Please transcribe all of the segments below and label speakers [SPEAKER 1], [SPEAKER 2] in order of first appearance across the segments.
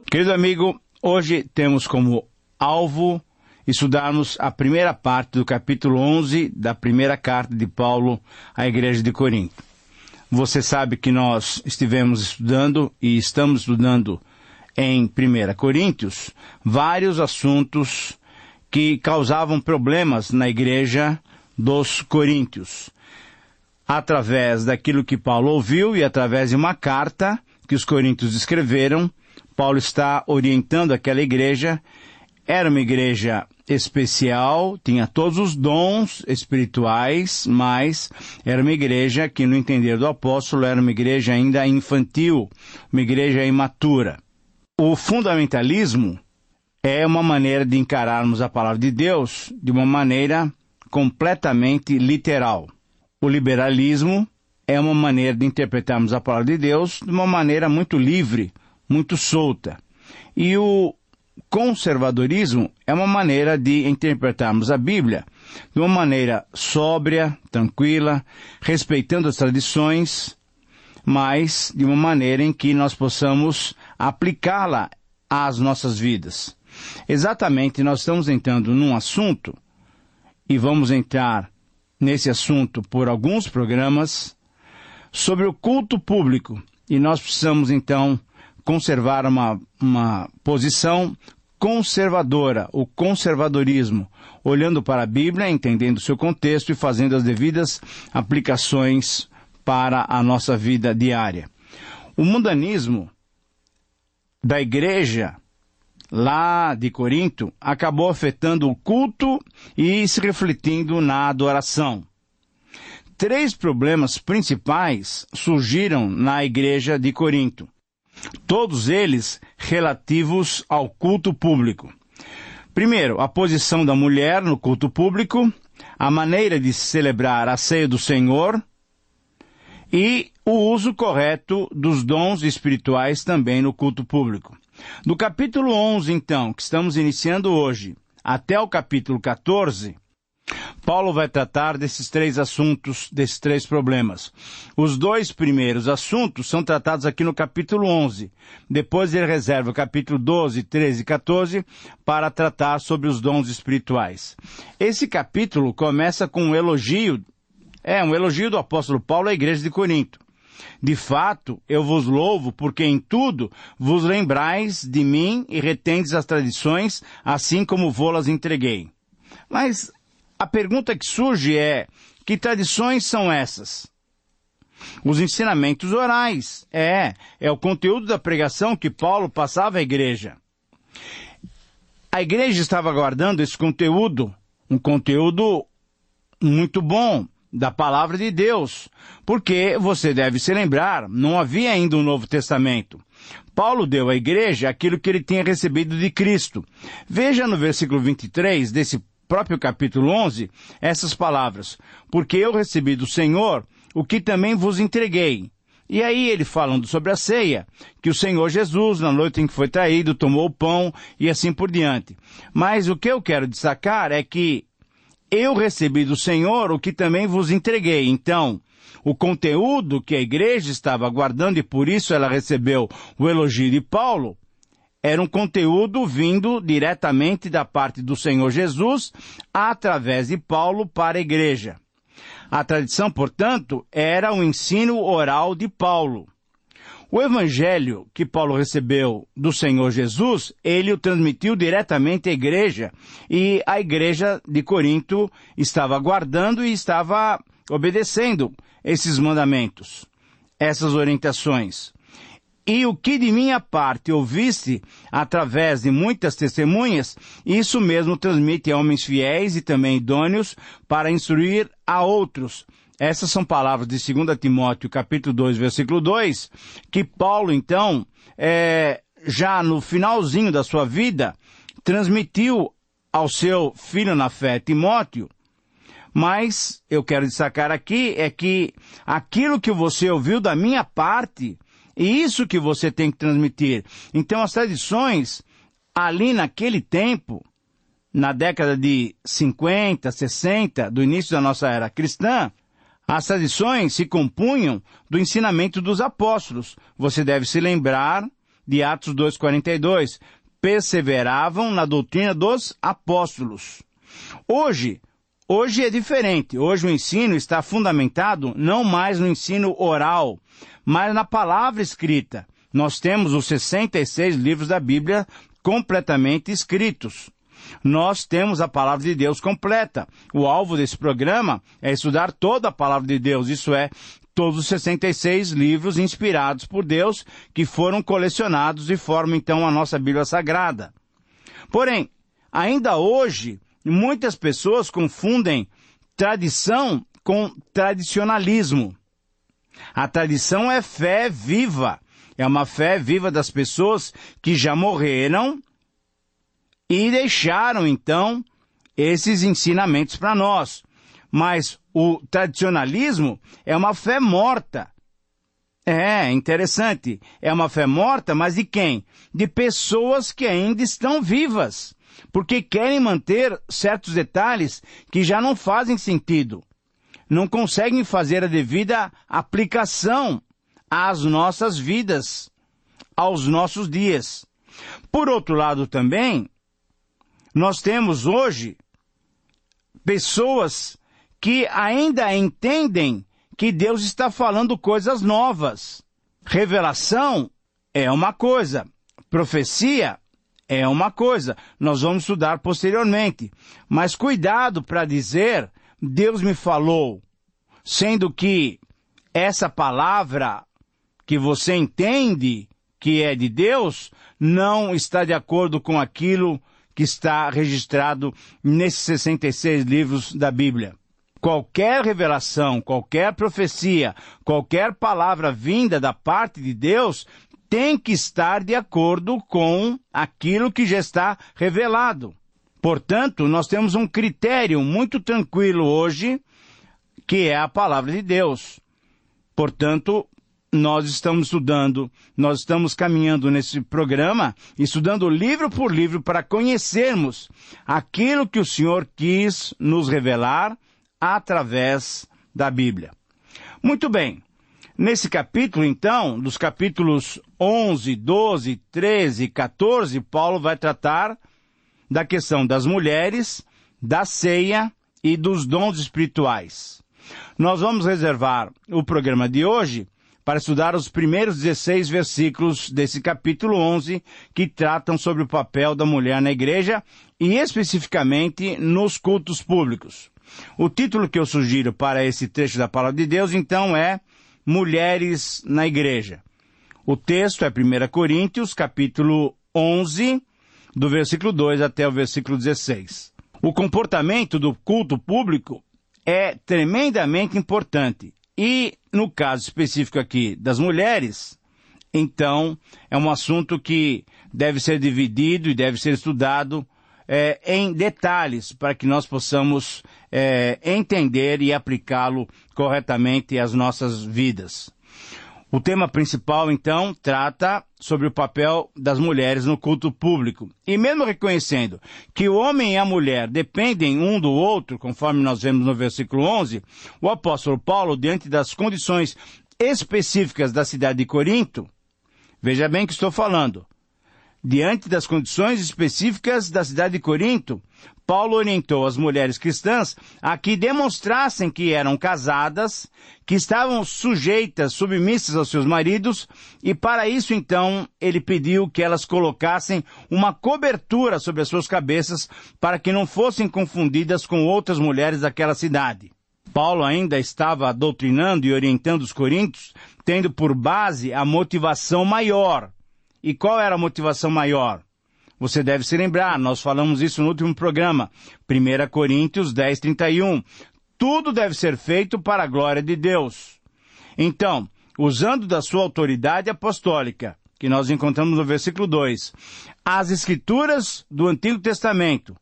[SPEAKER 1] Querido amigo, hoje temos como alvo estudarmos a primeira parte do capítulo 11 da primeira carta de Paulo à igreja de Corinto. Você sabe que nós estivemos estudando e estamos estudando em 1 Coríntios vários assuntos que causavam problemas na igreja dos coríntios. Através daquilo que Paulo ouviu e através de uma carta que os coríntios escreveram, Paulo está orientando aquela igreja. Era uma igreja especial, tinha todos os dons espirituais, mas era uma igreja que, no entender do apóstolo, era uma igreja ainda infantil, uma igreja imatura. O fundamentalismo é uma maneira de encararmos a palavra de Deus de uma maneira completamente literal. O liberalismo é uma maneira de interpretarmos a palavra de Deus de uma maneira muito livre, muito solta. E o conservadorismo é uma maneira de interpretarmos a Bíblia de uma maneira sóbria, tranquila, respeitando as tradições, mas de uma maneira em que nós possamos aplicá-la às nossas vidas. Exatamente, nós estamos entrando num assunto, e vamos entrar nesse assunto por alguns programas, sobre o culto público. E nós precisamos, então, conservar uma posição conservadora, o conservadorismo, olhando para a Bíblia, entendendo o seu contexto e fazendo as devidas aplicações para a nossa vida diária. O mundanismo da igreja lá de Corinto acabou afetando o culto e se refletindo na adoração. 3 problemas principais surgiram na igreja de Corinto, todos eles relativos ao culto público. Primeiro, a posição da mulher no culto público, a maneira de celebrar a ceia do Senhor e o uso correto dos dons espirituais também no culto público. Do capítulo 11, então, que estamos iniciando hoje, até o capítulo 14, Paulo vai tratar desses 3 assuntos, desses 3 problemas. Os 2 primeiros assuntos são tratados aqui no capítulo 11. Depois ele reserva o capítulo 12, 13 e 14 para tratar sobre os dons espirituais. Esse capítulo começa com um elogio do apóstolo Paulo à igreja de Corinto. De fato, eu vos louvo, porque em tudo vos lembrais de mim e retendes as tradições, assim como vô-las entreguei. Mas a pergunta que surge é, que tradições são essas? Os ensinamentos orais. É o conteúdo da pregação que Paulo passava à igreja. A igreja estava guardando esse conteúdo, um conteúdo muito bom, da palavra de Deus, porque você deve se lembrar, não havia ainda um Novo Testamento. Paulo deu à igreja aquilo que ele tinha recebido de Cristo. Veja no versículo 23 desse próprio capítulo 11, essas palavras, porque eu recebi do Senhor o que também vos entreguei. E aí ele falando sobre a ceia, que o Senhor Jesus, na noite em que foi traído, tomou o pão e assim por diante. Mas o que eu quero destacar é que eu recebi do Senhor o que também vos entreguei. Então, o conteúdo que a igreja estava guardando, e por isso ela recebeu o elogio de Paulo, era um conteúdo vindo diretamente da parte do Senhor Jesus, através de Paulo para a igreja. A tradição, portanto, era o ensino oral de Paulo. O evangelho que Paulo recebeu do Senhor Jesus, ele o transmitiu diretamente à igreja, e a igreja de Corinto estava guardando e estava obedecendo esses mandamentos, essas orientações. E o que de minha parte ouviste através de muitas testemunhas, isso mesmo transmite a homens fiéis e também idôneos para instruir a outros. Essas são palavras de 2 Timóteo, capítulo 2, versículo 2, que Paulo, então, já no finalzinho da sua vida, transmitiu ao seu filho na fé, Timóteo. Mas eu quero destacar aqui é que aquilo que você ouviu da minha parte, e isso que você tem que transmitir. Então, as tradições, ali naquele tempo, na década de 50, 60, do início da nossa era cristã, as tradições se compunham do ensinamento dos apóstolos. Você deve se lembrar de Atos 2,42. Perseveravam na doutrina dos apóstolos. Hoje é diferente. Hoje o ensino está fundamentado não mais no ensino oral, mas na palavra escrita. Nós temos os 66 livros da Bíblia completamente escritos. Nós temos a palavra de Deus completa. O alvo desse programa é estudar toda a palavra de Deus, isso é, todos os 66 livros inspirados por Deus, que foram colecionados e formam então a nossa Bíblia Sagrada. Porém, ainda hoje, muitas pessoas confundem tradição com tradicionalismo. A tradição é fé viva. É uma fé viva das pessoas que já morreram e deixaram, então, esses ensinamentos para nós. Mas o tradicionalismo é uma fé morta. É interessante. É uma fé morta, mas de quem? De pessoas que ainda estão vivas, porque querem manter certos detalhes que já não fazem sentido. Não conseguem fazer a devida aplicação às nossas vidas, aos nossos dias. Por outro lado também, nós temos hoje pessoas que ainda entendem que Deus está falando coisas novas. Revelação é uma coisa, profecia é uma coisa, nós vamos estudar posteriormente. Mas cuidado para dizer, Deus me falou, sendo que essa palavra que você entende que é de Deus, não está de acordo com aquilo que está registrado nesses 66 livros da Bíblia. Qualquer revelação, qualquer profecia, qualquer palavra vinda da parte de Deus tem que estar de acordo com aquilo que já está revelado. Portanto, nós temos um critério muito tranquilo hoje, que é a palavra de Deus. Portanto, nós estamos estudando, nós estamos caminhando nesse programa, estudando livro por livro para conhecermos aquilo que o Senhor quis nos revelar através da Bíblia. Muito bem. Nesse capítulo, então, dos capítulos 11, 12, 13 e 14, Paulo vai tratar da questão das mulheres, da ceia e dos dons espirituais. Nós vamos reservar o programa de hoje para estudar os primeiros 16 versículos desse capítulo 11, que tratam sobre o papel da mulher na igreja e especificamente nos cultos públicos. O título que eu sugiro para esse trecho da Palavra de Deus, então, é Mulheres na Igreja. O texto é 1 Coríntios, capítulo 11, do versículo 2 até o versículo 16. O comportamento do culto público é tremendamente importante. E, no caso específico aqui das mulheres, então, é um assunto que deve ser dividido e deve ser estudado em detalhes para que nós possamos entender e aplicá-lo corretamente às nossas vidas. O tema principal, então, trata sobre o papel das mulheres no culto público. E mesmo reconhecendo que o homem e a mulher dependem um do outro, conforme nós vemos no versículo 11, o apóstolo Paulo, diante das condições específicas da cidade de Corinto, veja bem o que estou falando, diante das condições específicas da cidade de Corinto, Paulo orientou as mulheres cristãs a que demonstrassem que eram casadas, que estavam sujeitas, submissas aos seus maridos, e para isso, então, ele pediu que elas colocassem uma cobertura sobre as suas cabeças para que não fossem confundidas com outras mulheres daquela cidade. Paulo ainda estava doutrinando e orientando os coríntios, tendo por base a motivação maior. E qual era a motivação maior? Você deve se lembrar, nós falamos isso no último programa, 1 Coríntios 10, 31. Tudo deve ser feito para a glória de Deus. Então, usando da sua autoridade apostólica, que nós encontramos no versículo 2, as Escrituras do Antigo Testamento,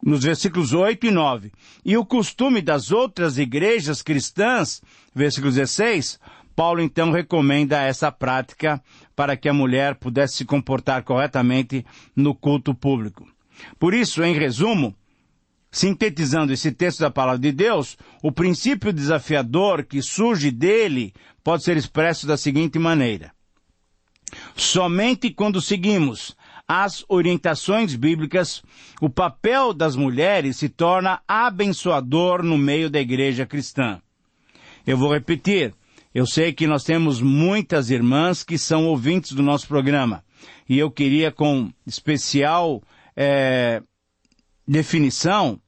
[SPEAKER 1] nos versículos 8 e 9, e o costume das outras igrejas cristãs, versículo 16, Paulo então recomenda essa prática para que a mulher pudesse se comportar corretamente no culto público. Por isso, em resumo, sintetizando esse texto da Palavra de Deus, o princípio desafiador que surge dele pode ser expresso da seguinte maneira. Somente quando seguimos as orientações bíblicas, o papel das mulheres se torna abençoador no meio da igreja cristã. Eu vou repetir, eu sei que nós temos muitas irmãs que são ouvintes do nosso programa, e eu queria com especial definição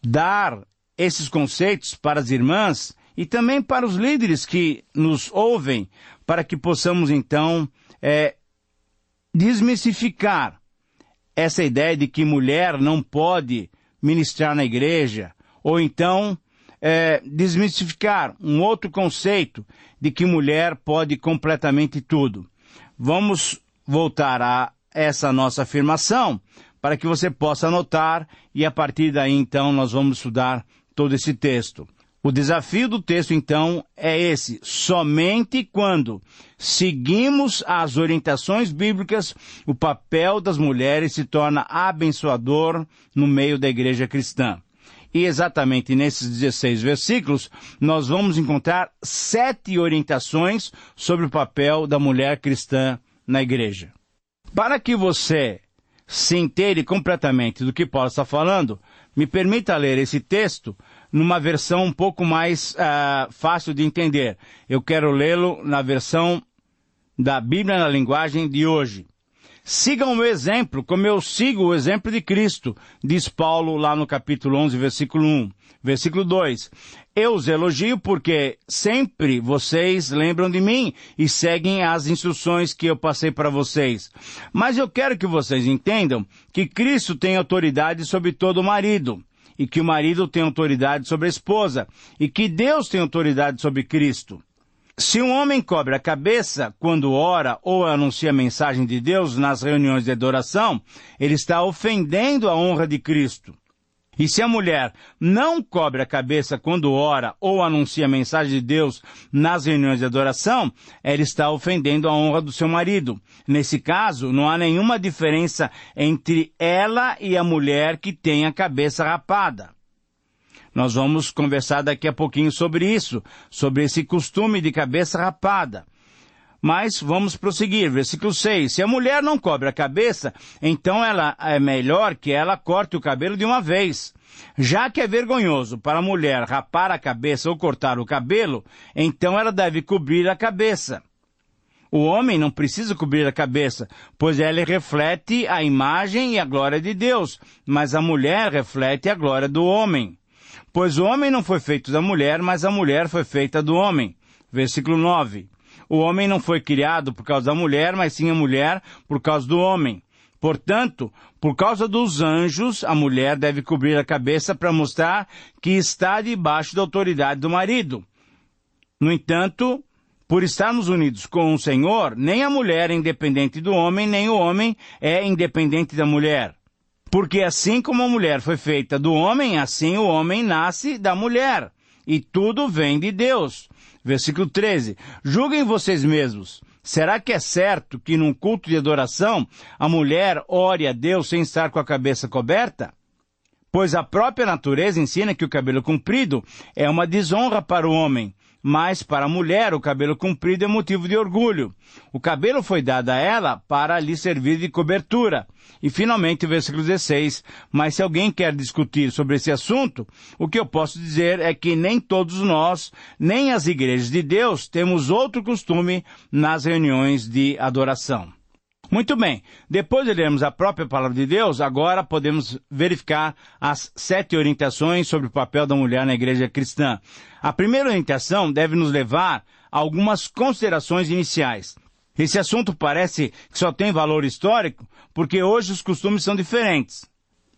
[SPEAKER 1] dar esses conceitos para as irmãs e também para os líderes que nos ouvem, para que possamos então desmistificar essa ideia de que mulher não pode ministrar na igreja, ou então desmistificar um outro conceito de que mulher pode completamente tudo. Vamos voltar a essa nossa afirmação para que você possa anotar e a partir daí então nós vamos estudar todo esse texto. O desafio do texto, então, é esse. Somente quando seguimos as orientações bíblicas, o papel das mulheres se torna abençoador no meio da igreja cristã. E exatamente nesses 16 versículos, nós vamos encontrar 7 orientações sobre o papel da mulher cristã na igreja. Para que você se inteire completamente do que Paulo está falando, me permita ler esse texto numa versão um pouco mais fácil de entender. Eu quero lê-lo na versão da Bíblia na linguagem de hoje. Sigam o meu exemplo, como eu sigo o exemplo de Cristo, diz Paulo lá no capítulo 11, versículo 1. Versículo 2. Eu os elogio porque sempre vocês lembram de mim e seguem as instruções que eu passei para vocês. Mas eu quero que vocês entendam que Cristo tem autoridade sobre todo marido, e que o marido tem autoridade sobre a esposa, e que Deus tem autoridade sobre Cristo. Se um homem cobre a cabeça quando ora ou anuncia a mensagem de Deus nas reuniões de adoração, ele está ofendendo a honra de Cristo. E se a mulher não cobre a cabeça quando ora ou anuncia a mensagem de Deus nas reuniões de adoração, ela está ofendendo a honra do seu marido. Nesse caso, não há nenhuma diferença entre ela e a mulher que tem a cabeça rapada. Nós vamos conversar daqui a pouquinho sobre isso, sobre esse costume de cabeça rapada. Mas vamos prosseguir. Versículo 6. Se a mulher não cobre a cabeça, então é melhor que ela corte o cabelo de uma vez. Já que é vergonhoso para a mulher rapar a cabeça ou cortar o cabelo, então ela deve cobrir a cabeça. O homem não precisa cobrir a cabeça, pois ela reflete a imagem e a glória de Deus, mas a mulher reflete a glória do homem. Pois o homem não foi feito da mulher, mas a mulher foi feita do homem. Versículo 9. O homem não foi criado por causa da mulher, mas sim a mulher por causa do homem. Portanto, por causa dos anjos, a mulher deve cobrir a cabeça para mostrar que está debaixo da autoridade do marido. No entanto, por estarmos unidos com o Senhor, nem a mulher é independente do homem, nem o homem é independente da mulher. Porque assim como a mulher foi feita do homem, assim o homem nasce da mulher. E tudo vem de Deus. Versículo 13. Julguem vocês mesmos. Será que é certo que num culto de adoração a mulher ore a Deus sem estar com a cabeça coberta? Pois a própria natureza ensina que o cabelo comprido é uma desonra para o homem, mas para a mulher o cabelo comprido é motivo de orgulho. O cabelo foi dado a ela para lhe servir de cobertura. E finalmente o versículo 16, mas se alguém quer discutir sobre esse assunto, o que eu posso dizer é que nem todos nós, nem as igrejas de Deus, temos outro costume nas reuniões de adoração. Muito bem, depois de lermos a própria palavra de Deus, agora podemos verificar as 7 orientações sobre o papel da mulher na igreja cristã. A primeira orientação deve nos levar a algumas considerações iniciais. Esse assunto parece que só tem valor histórico, porque hoje os costumes são diferentes.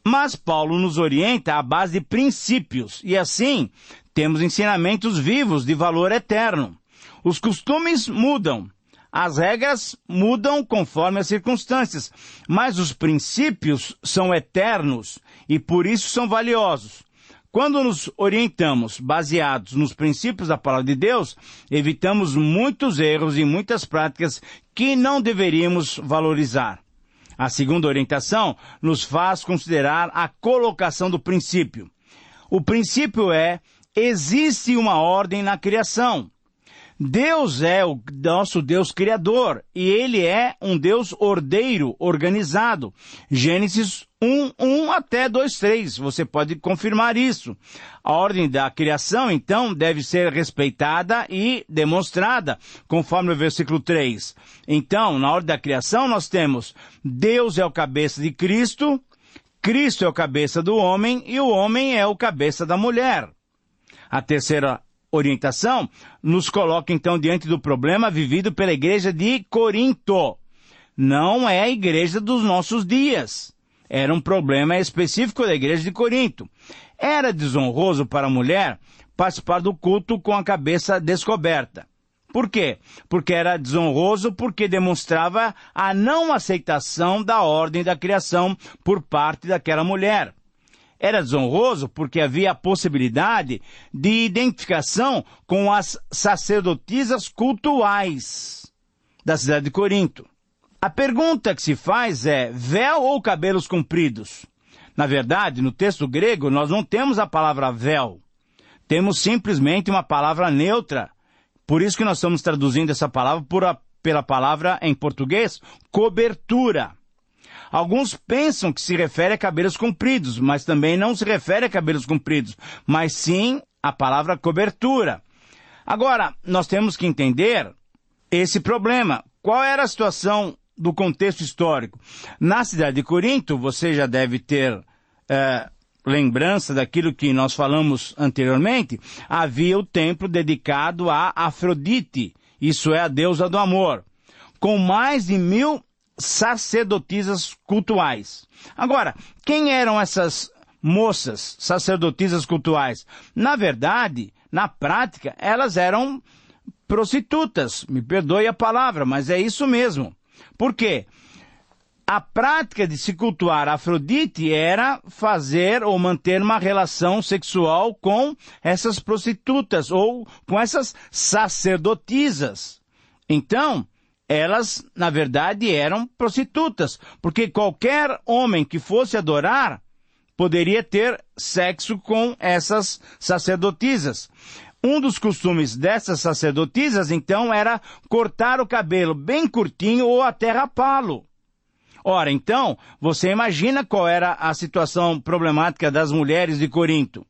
[SPEAKER 1] Mas Paulo nos orienta à base de princípios, e assim temos ensinamentos vivos de valor eterno. Os costumes mudam. As regras mudam conforme as circunstâncias, mas os princípios são eternos e por isso são valiosos. Quando nos orientamos baseados nos princípios da palavra de Deus, evitamos muitos erros e muitas práticas que não deveríamos valorizar. A segunda orientação nos faz considerar a colocação do princípio. O princípio é: existe uma ordem na criação. Deus é o nosso Deus criador e Ele é um Deus ordeiro, organizado. Gênesis 1 até 2:3, você pode confirmar isso. A ordem da criação, então, deve ser respeitada e demonstrada, conforme o versículo 3. Então, na ordem da criação, nós temos Deus é o cabeça de Cristo, Cristo é o cabeça do homem e o homem é o cabeça da mulher. A terceira orientação nos coloca então diante do problema vivido pela igreja de Corinto. Não é a igreja dos nossos dias. Era um problema específico da igreja de Corinto. Era desonroso para a mulher participar do culto com a cabeça descoberta. Por quê? Porque era desonroso, porque demonstrava a não aceitação da ordem da criação por parte daquela mulher. Era desonroso porque havia a possibilidade de identificação com as sacerdotisas cultuais da cidade de Corinto. A pergunta que se faz é, véu ou cabelos compridos? Na verdade, no texto grego, nós não temos a palavra véu. Temos simplesmente uma palavra neutra. Por isso que nós estamos traduzindo essa palavra pela palavra em português, cobertura. Alguns pensam que se refere a cabelos compridos, mas também não se refere a cabelos compridos, mas sim a palavra cobertura. Agora, nós temos que entender esse problema. Qual era a situação do contexto histórico? Na cidade de Corinto, você já deve ter lembrança daquilo que nós falamos anteriormente, havia o templo dedicado a Afrodite, isso é, a deusa do amor, com mais de 1000 sacerdotisas cultuais. Agora, quem eram essas moças sacerdotisas cultuais? Na verdade, na prática, elas eram prostitutas. Me perdoe a palavra, mas é isso mesmo. Por quê? A prática de se cultuar Afrodite era fazer ou manter uma relação sexual com essas prostitutas ou com essas sacerdotisas. Então, elas, na verdade, eram prostitutas, porque qualquer homem que fosse adorar poderia ter sexo com essas sacerdotisas. Um dos costumes dessas sacerdotisas, então, era cortar o cabelo bem curtinho ou até rapá-lo. Ora, então, você imagina qual era a situação problemática das mulheres de Corinto.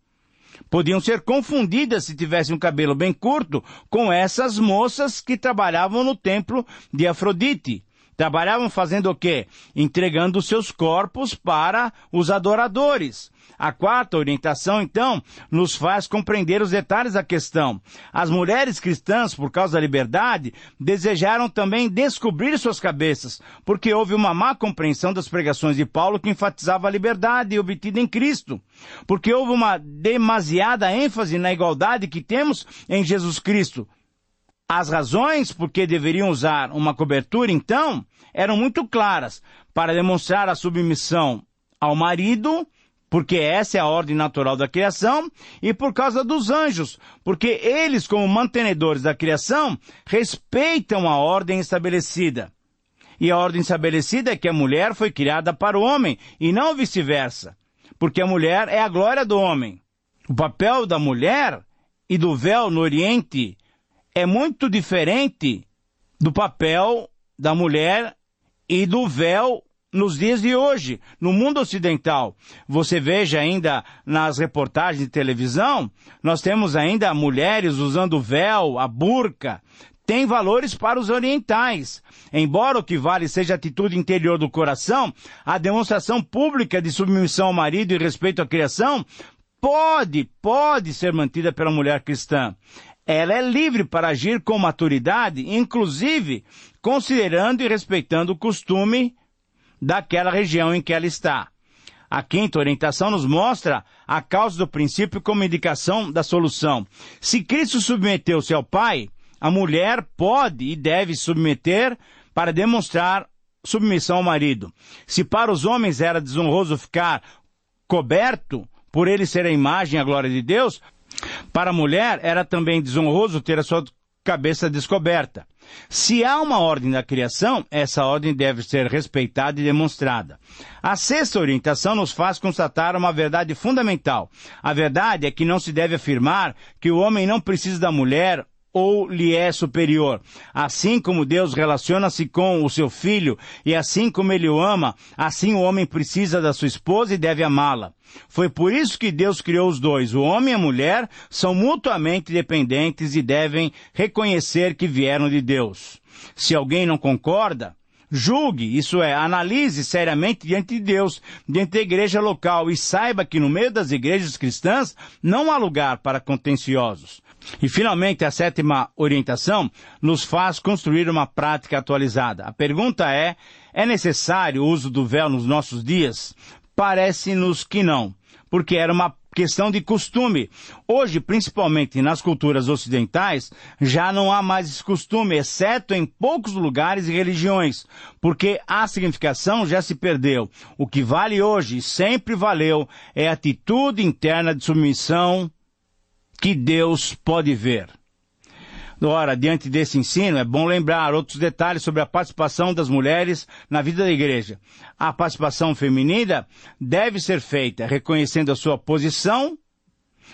[SPEAKER 1] Podiam ser confundidas se tivessem um cabelo bem curto com essas moças que trabalhavam no templo de Afrodite. Trabalhavam fazendo o quê? Entregando seus corpos para os adoradores. A quarta orientação, então, nos faz compreender os detalhes da questão. As mulheres cristãs, por causa da liberdade, desejaram também descobrir suas cabeças, porque houve uma má compreensão das pregações de Paulo que enfatizava a liberdade obtida em Cristo. Porque houve uma demasiada ênfase na igualdade que temos em Jesus Cristo. As razões por que deveriam usar uma cobertura, então, eram muito claras, para demonstrar a submissão ao marido, porque essa é a ordem natural da criação, e por causa dos anjos, porque eles, como mantenedores da criação, respeitam a ordem estabelecida. E a ordem estabelecida é que a mulher foi criada para o homem, e não vice-versa, porque a mulher é a glória do homem. O papel da mulher e do véu no Oriente é muito diferente do papel da mulher e do véu nos dias de hoje, no mundo ocidental. Você veja ainda nas reportagens de televisão, nós temos ainda mulheres usando véu, a burca. Tem valores para os orientais. Embora o que vale seja a atitude interior do coração, a demonstração pública de submissão ao marido e respeito à criação pode ser mantida pela mulher cristã. Ela é livre para agir com maturidade, inclusive considerando e respeitando o costume daquela região em que ela está. A quinta orientação nos mostra a causa do princípio como indicação da solução. Se Cristo submeteu-se ao Pai, a mulher pode e deve submeter para demonstrar submissão ao marido. Se para os homens era desonroso ficar coberto, por ele ser a imagem e a glória de Deus, para a mulher era também desonroso ter a sua cabeça descoberta. Se há uma ordem da criação, essa ordem deve ser respeitada e demonstrada. A sexta orientação nos faz constatar uma verdade fundamental. A verdade é que não se deve afirmar que o homem não precisa da mulher ou lhe é superior. Assim como Deus relaciona-se com o seu filho e assim como ele o ama, assim o homem precisa da sua esposa e deve amá-la. Foi por isso que Deus criou os dois. O homem e a mulher são mutuamente dependentes e devem reconhecer que vieram de Deus. Se alguém não concorda, julgue, isso é, analise seriamente diante de Deus, diante da igreja local e saiba que no meio das igrejas cristãs não há lugar para contenciosos. E finalmente a 7ª orientação nos faz construir uma prática atualizada. A pergunta é necessário o uso do véu nos nossos dias? Parece-nos que não, porque era uma questão de costume. Hoje, principalmente nas culturas ocidentais, já não há mais esse costume, exceto em poucos lugares e religiões, porque a significação já se perdeu. O que vale hoje, e sempre valeu, é a atitude interna de submissão que Deus pode ver. Ora, diante desse ensino, é bom lembrar outros detalhes sobre a participação das mulheres na vida da igreja. A participação feminina deve ser feita reconhecendo a sua posição,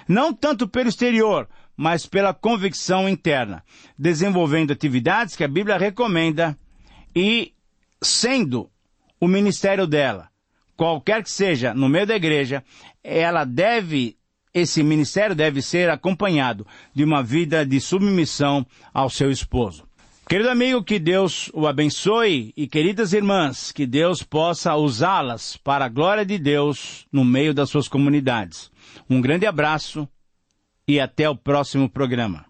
[SPEAKER 1] não tanto pelo exterior, mas pela convicção interna, desenvolvendo atividades que a Bíblia recomenda e sendo o ministério dela, qualquer que seja, no meio da igreja, esse ministério deve ser acompanhado de uma vida de submissão ao seu esposo. Querido amigo, que Deus o abençoe e queridas irmãs, que Deus possa usá-las para a glória de Deus no meio das suas comunidades. Um grande abraço e até o próximo programa.